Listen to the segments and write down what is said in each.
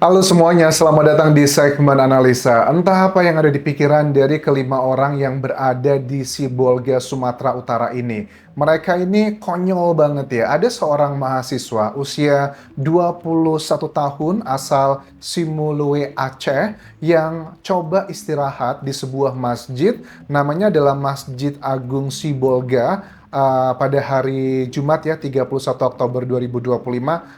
Halo semuanya, selamat datang di segmen analisa. Entah apa yang ada di pikiran dari kelima orang yang berada di Sibolga, Sumatera Utara ini. Mereka ini konyol banget ya. Ada seorang mahasiswa usia 21 tahun asal Simulue Aceh yang coba istirahat di sebuah masjid. Namanya adalah Masjid Agung Sibolga pada hari Jumat ya 31 Oktober 2025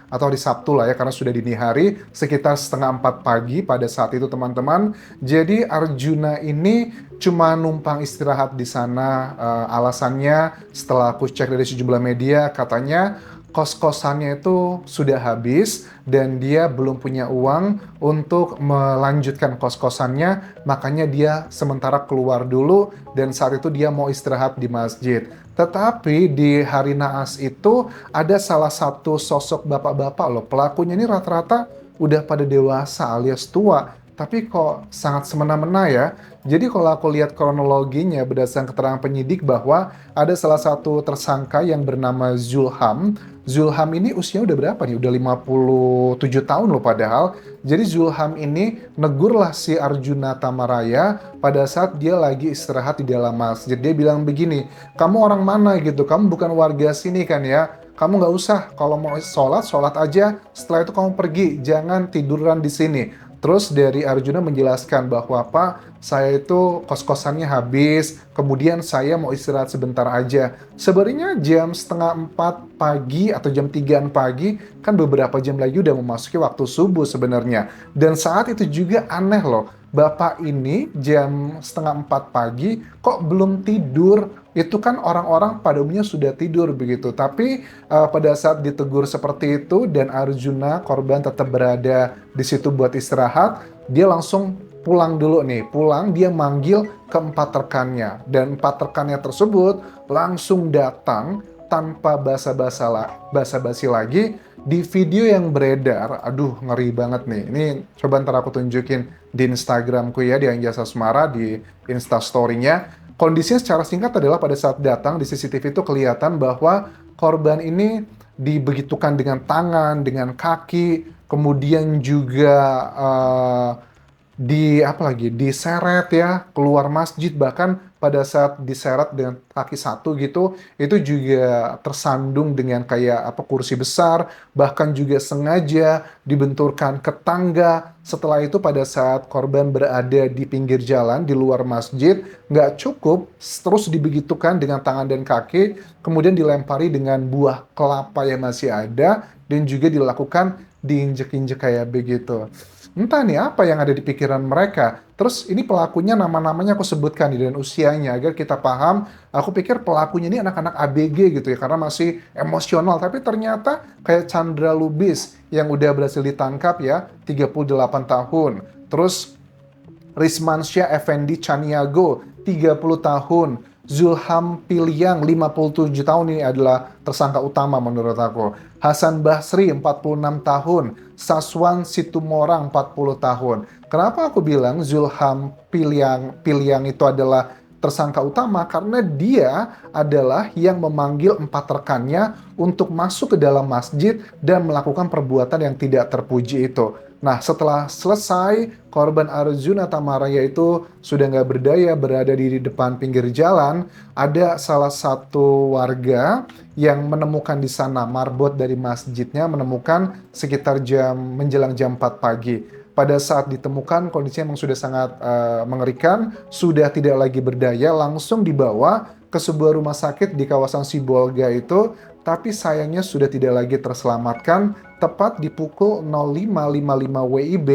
atau hari Sabtu lah ya karena sudah dini hari sekitar setengah 4 pagi pada saat itu teman-teman. Jadi Arjuna ini cuma numpang istirahat di sana. Alasannya setelah aku cek dari sejumlah media katanya kos-kosannya itu sudah habis dan dia belum punya uang untuk melanjutkan kos-kosannya, makanya dia sementara keluar dulu dan saat itu dia mau istirahat di masjid. Tetapi di hari naas itu ada salah satu sosok bapak-bapak loh. Pelakunya ini rata-rata udah pada dewasa alias tua. Tapi kok sangat semena-mena ya. Jadi kalau aku lihat kronologinya berdasarkan keterangan penyidik bahwa ada salah satu tersangka yang bernama Zulham. Zulham ini usianya udah berapa nih? Udah 57 tahun loh padahal. Jadi Zulham ini negurlah si Arjuna Tamaraya pada saat dia lagi istirahat di dalam masjid. Dia bilang begini, kamu orang mana gitu? Kamu bukan warga sini kan ya? Kamu nggak usah, kalau mau sholat, sholat aja. Setelah itu kamu pergi, jangan tiduran di sini. Terus dari Arjuna menjelaskan bahwa Pak, saya itu kos-kosannya habis, kemudian saya mau istirahat sebentar aja. Sebenarnya jam setengah 4 pagi atau jam 3 pagi, kan beberapa jam lagi udah memasuki waktu subuh sebenarnya. Dan saat itu juga aneh loh, Bapak ini jam setengah 4 pagi kok belum tidur. Itu kan orang-orang pada umumnya sudah tidur begitu. Tapi pada saat ditegur seperti itu dan Arjuna korban tetap berada di situ buat istirahat, dia langsung pulang dulu nih. Pulang dia manggil keempat rekannya dan empat rekannya tersebut langsung datang tanpa basa-basi lagi di video yang beredar. Aduh, ngeri banget nih. Ini coba ntar aku tunjukin di Instagramku ya, di Anjasa Semara, di Instastory-nya. Kondisinya secara singkat adalah pada saat datang di CCTV itu kelihatan bahwa korban ini dibegitukan dengan tangan, dengan kaki, kemudian juga diseret ya keluar masjid, bahkan pada saat diseret dengan kaki satu gitu itu juga tersandung dengan kayak apa kursi besar, bahkan juga sengaja dibenturkan ke tangga. Setelah itu pada saat korban berada di pinggir jalan di luar masjid, nggak cukup terus dibegitukan dengan tangan dan kaki, kemudian dilempari dengan buah kelapa yang masih ada dan juga dilakukan diinjek-injek kayak begitu. Entah nih apa yang ada di pikiran mereka. Terus ini pelakunya nama-namanya aku sebutkan nih dan usianya agar kita paham. Aku pikir pelakunya ini anak-anak ABG gitu ya karena masih emosional. Tapi ternyata kayak Chandra Lubis yang udah berhasil ditangkap ya 38 tahun. Terus Rismansyah Effendi Caniago, 30 tahun. Zulham Piliang, 57 tahun, ini adalah tersangka utama menurut aku. Hasan Basri, 46 tahun. Saswan Situmorang, 40 tahun. Kenapa aku bilang Zulham Piliang itu adalah tersangka utama? Karena dia adalah yang memanggil empat rekannya untuk masuk ke dalam masjid dan melakukan perbuatan yang tidak terpuji itu. Nah, setelah selesai, korban Arjuna Tamaraya itu sudah nggak berdaya berada di depan pinggir jalan. Ada salah satu warga yang menemukan di sana marbot dari masjidnya, menemukan sekitar menjelang jam 4 pagi. Pada saat ditemukan, kondisinya memang sudah sangat mengerikan, sudah tidak lagi berdaya, langsung dibawa ke sebuah rumah sakit di kawasan Sibolga itu, tapi sayangnya sudah tidak lagi terselamatkan. Tepat di pukul 05.55 WIB,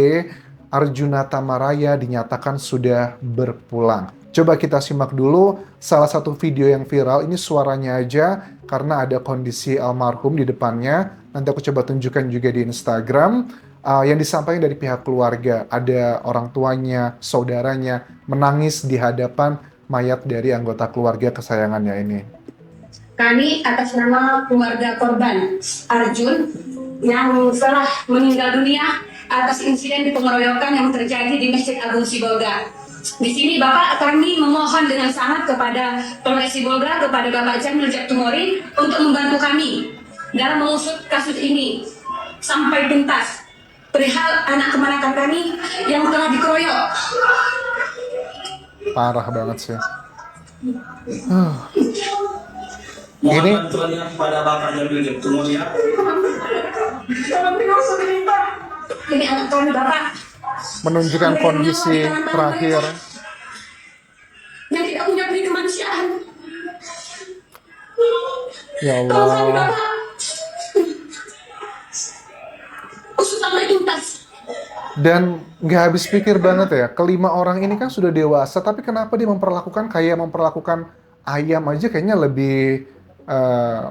Arjuna Tamaraya dinyatakan sudah berpulang. Coba kita simak dulu salah satu video yang viral. Ini suaranya aja karena ada kondisi almarhum di depannya. Nanti aku coba tunjukkan juga di Instagram. Yang disampaikan dari pihak keluarga. Ada orang tuanya, saudaranya menangis di hadapan mayat dari anggota keluarga kesayangannya ini. Kami atas nama keluarga korban Arjun yang telah meninggal dunia atas insiden pengeroyokan yang terjadi di Masjid Agung Sibolga. Di sini Bapak, kami memohon dengan sangat kepada Polres Sibolga, kepada Bapak Jamil Jatumorin untuk membantu kami dalam mengusut kasus ini sampai tuntas. perihal anak keponakan kami yang telah dikeroyok. Parah banget sih. Mohon Ini bantuannya kepada Bapak yang begitu mulia. Ini anak kami Bapak menunjukkan kondisi terakhir. yang tidak punya beri kemanusiaan. Ya Tolong kami Allah. Bapak. Usut sampai tuntas. Dan nggak habis pikir banget ya, kelima orang ini kan sudah dewasa, tapi kenapa dia memperlakukan ayam aja kayaknya eh,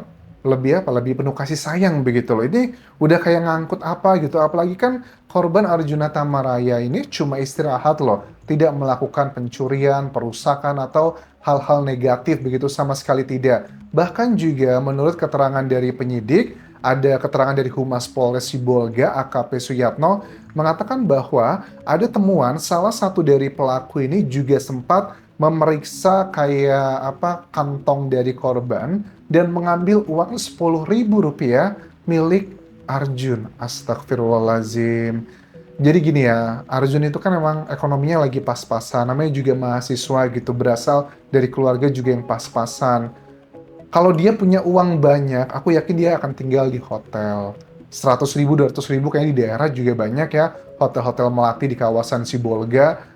lebih penuh kasih sayang begitu loh. Ini udah kayak ngangkut apa gitu, apalagi kan korban Arjuna Tamaraya ini cuma istirahat loh, tidak melakukan pencurian, perusakan atau hal-hal negatif begitu, sama sekali tidak. Bahkan juga menurut keterangan dari penyidik, ada keterangan dari Humas Polres Sibolga AKP Suyatno mengatakan bahwa ada temuan salah satu dari pelaku ini juga sempat memeriksa kayak kantong dari korban dan mengambil uang Rp10.000 milik Arjun. Astagfirullahaladzim. Jadi gini ya, Arjun itu kan memang ekonominya lagi pas-pasan, namanya juga mahasiswa gitu, berasal dari keluarga juga yang pas-pasan. Kalau dia punya uang banyak, aku yakin dia akan tinggal di hotel. 100.000, 200.000 kayaknya di daerah juga banyak ya. Hotel-hotel melati di kawasan Sibolga.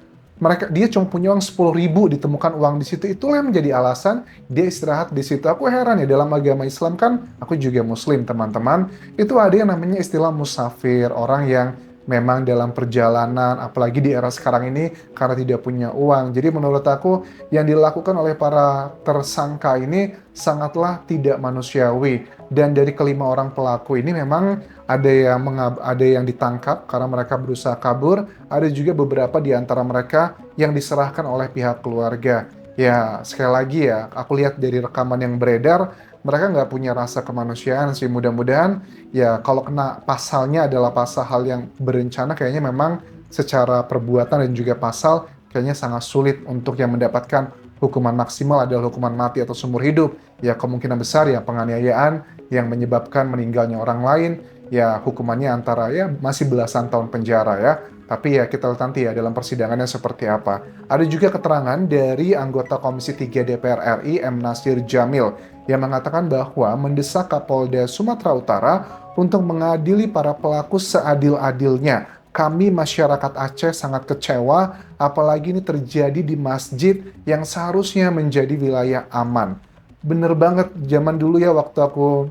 Dia cuma punya uang 10.000, ditemukan uang di situ. Itulah yang menjadi alasan dia istirahat di situ. Aku heran ya, dalam agama Islam kan, aku juga muslim teman-teman. Itu ada yang namanya istilah musafir, orang yang memang dalam perjalanan, apalagi di era sekarang ini karena tidak punya uang. Jadi menurut aku yang dilakukan oleh para tersangka ini sangatlah tidak manusiawi. Dan dari kelima orang pelaku ini memang ada yang ditangkap karena mereka berusaha kabur, ada juga beberapa di antara mereka yang diserahkan oleh pihak keluarga. Ya, sekali lagi ya, aku lihat dari rekaman yang beredar, mereka nggak punya rasa kemanusiaan sih. Mudah-mudahan ya kalau kena pasalnya adalah pasal hal yang berencana, kayaknya memang secara perbuatan dan juga pasal kayaknya sangat sulit untuk yang mendapatkan hukuman maksimal adalah hukuman mati atau seumur hidup. Ya kemungkinan besar ya penganiayaan yang menyebabkan meninggalnya orang lain, ya hukumannya antara ya masih belasan tahun penjara ya. Tapi ya kita lihat nanti ya dalam persidangannya seperti apa. Ada juga keterangan dari anggota Komisi 3 DPR RI M. Nasir Jamil yang mengatakan bahwa mendesak Kapolda Sumatera Utara untuk mengadili para pelaku seadil-adilnya. Kami masyarakat Aceh sangat kecewa, apalagi ini terjadi di masjid yang seharusnya menjadi wilayah aman. Bener banget, zaman dulu ya waktu aku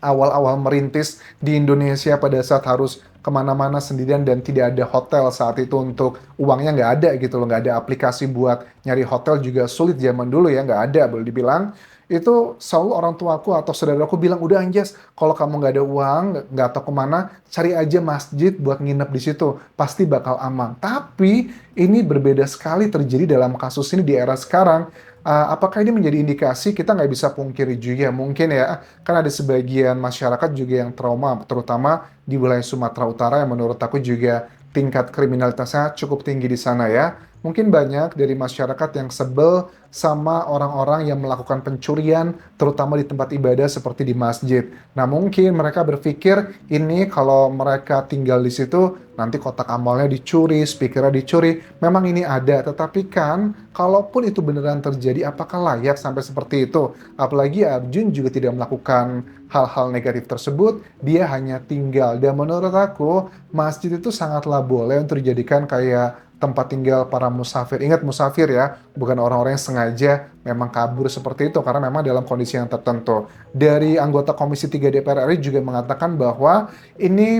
awal-awal merintis di Indonesia pada saat harus kemana-mana sendirian dan tidak ada hotel saat itu, untuk uangnya nggak ada gitu loh, nggak ada aplikasi buat nyari hotel juga sulit zaman dulu ya, nggak ada boleh dibilang. Itu selalu orang tuaku atau saudaraku bilang, udah Anjas, kalau kamu nggak ada uang, nggak tahu kemana, cari aja masjid buat nginep di situ, pasti bakal aman. Tapi ini berbeda sekali terjadi dalam kasus ini di era sekarang. Apakah ini menjadi indikasi? Kita nggak bisa pungkiri juga mungkin ya, kan ada sebagian masyarakat juga yang trauma, terutama di wilayah Sumatera Utara yang menurut aku juga tingkat kriminalitasnya cukup tinggi di sana ya. Mungkin banyak dari masyarakat yang sebel sama orang-orang yang melakukan pencurian, terutama di tempat ibadah seperti di masjid. Nah, mungkin mereka berpikir ini kalau mereka tinggal di situ, nanti kotak amalnya dicuri, speakernya dicuri. Memang ini ada, tetapi kan, kalaupun itu beneran terjadi, apakah layak sampai seperti itu? Apalagi Arjun juga tidak melakukan hal-hal negatif tersebut, dia hanya tinggal. Dan menurut aku, masjid itu sangatlah boleh untuk dijadikan kayak tempat tinggal para musafir. Ingat musafir ya, bukan orang-orang yang sengaja memang kabur seperti itu, karena memang dalam kondisi yang tertentu. Dari anggota Komisi 3 DPR RI juga mengatakan bahwa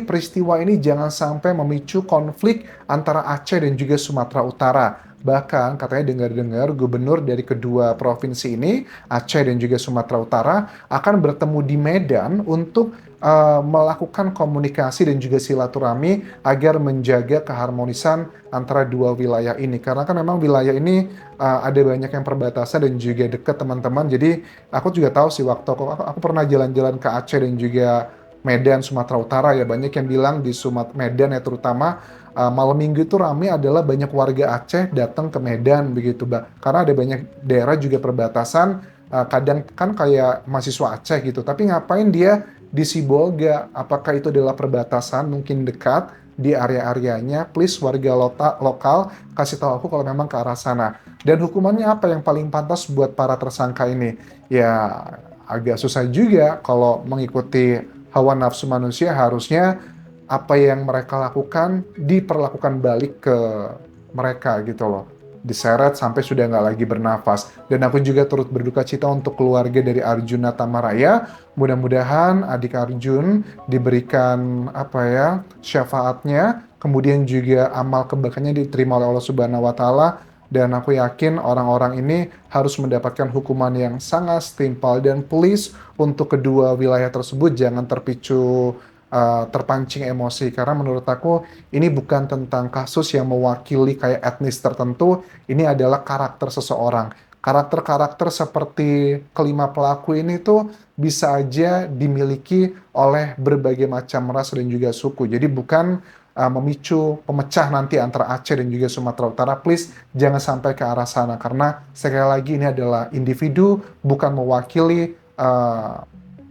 peristiwa ini jangan sampai memicu konflik antara Aceh dan juga Sumatera Utara. Bahkan katanya dengar-dengar gubernur dari kedua provinsi ini, Aceh dan juga Sumatera Utara, akan bertemu di Medan untuk melakukan komunikasi dan juga silaturahmi agar menjaga keharmonisan antara dua wilayah ini. Karena kan memang wilayah ini ada banyak yang perbatasan dan juga dekat teman-teman. Jadi aku juga tahu sih waktu aku pernah jalan-jalan ke Aceh dan juga Medan, Sumatera Utara ya, banyak yang bilang di Medan ya terutama malam minggu itu rame adalah banyak warga Aceh datang ke Medan begitu, Mbak. Karena ada banyak daerah juga perbatasan, kadang kan kayak mahasiswa Aceh gitu, tapi ngapain dia di Sibolga? Apakah itu adalah perbatasan mungkin dekat di area-areanya, please warga lokal kasih tahu aku kalau memang ke arah sana. Dan hukumannya apa yang paling pantas buat para tersangka ini? Ya agak susah juga kalau mengikuti hawa nafsu manusia, harusnya apa yang mereka lakukan diperlakukan balik ke mereka gitu loh. Diseret sampai sudah nggak lagi bernafas. Dan aku juga turut berduka cita untuk keluarga dari Arjuna Tamaraya. Mudah-mudahan adik Arjun diberikan apa ya, syafaatnya, kemudian juga amal kebaikannya diterima oleh Allah Subhanahu wa taala. Dan aku yakin orang-orang ini harus mendapatkan hukuman yang sangat setimpal. Dan please untuk kedua wilayah tersebut jangan terpicu terpancing emosi, karena menurut aku ini bukan tentang kasus yang mewakili kayak etnis tertentu, ini adalah karakter seseorang. Karakter-karakter seperti kelima pelaku ini tuh bisa aja dimiliki oleh berbagai macam ras dan juga suku. Jadi bukan memicu pemecah nanti antara Aceh dan juga Sumatera Utara. Please jangan sampai ke arah sana, karena sekali lagi ini adalah individu, bukan mewakili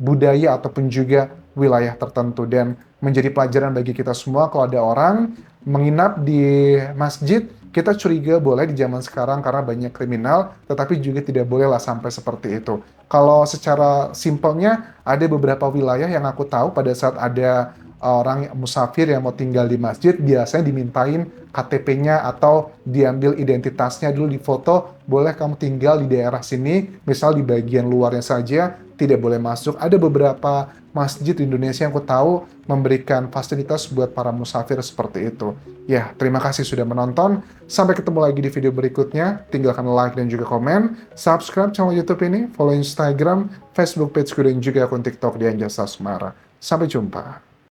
budaya ataupun juga wilayah tertentu. Dan menjadi pelajaran bagi kita semua, kalau ada orang menginap di masjid, kita curiga boleh di zaman sekarang karena banyak kriminal, tetapi juga tidak bolehlah sampai seperti itu. Kalau secara simpelnya, ada beberapa wilayah yang aku tahu pada saat ada orang musafir yang mau tinggal di masjid, biasanya dimintain KTP-nya atau diambil identitasnya dulu, difoto, boleh kamu tinggal di daerah sini, misal di bagian luarnya saja, tidak boleh masuk. Ada beberapa masjid di Indonesia yang aku tahu memberikan fasilitas buat para musafir seperti itu. Ya, terima kasih sudah menonton. Sampai ketemu lagi di video berikutnya. Tinggalkan like dan juga komen. Subscribe channel YouTube ini, follow Instagram, Facebook pageku, dan juga akun TikTok di Anjasa Semara. Sampai jumpa.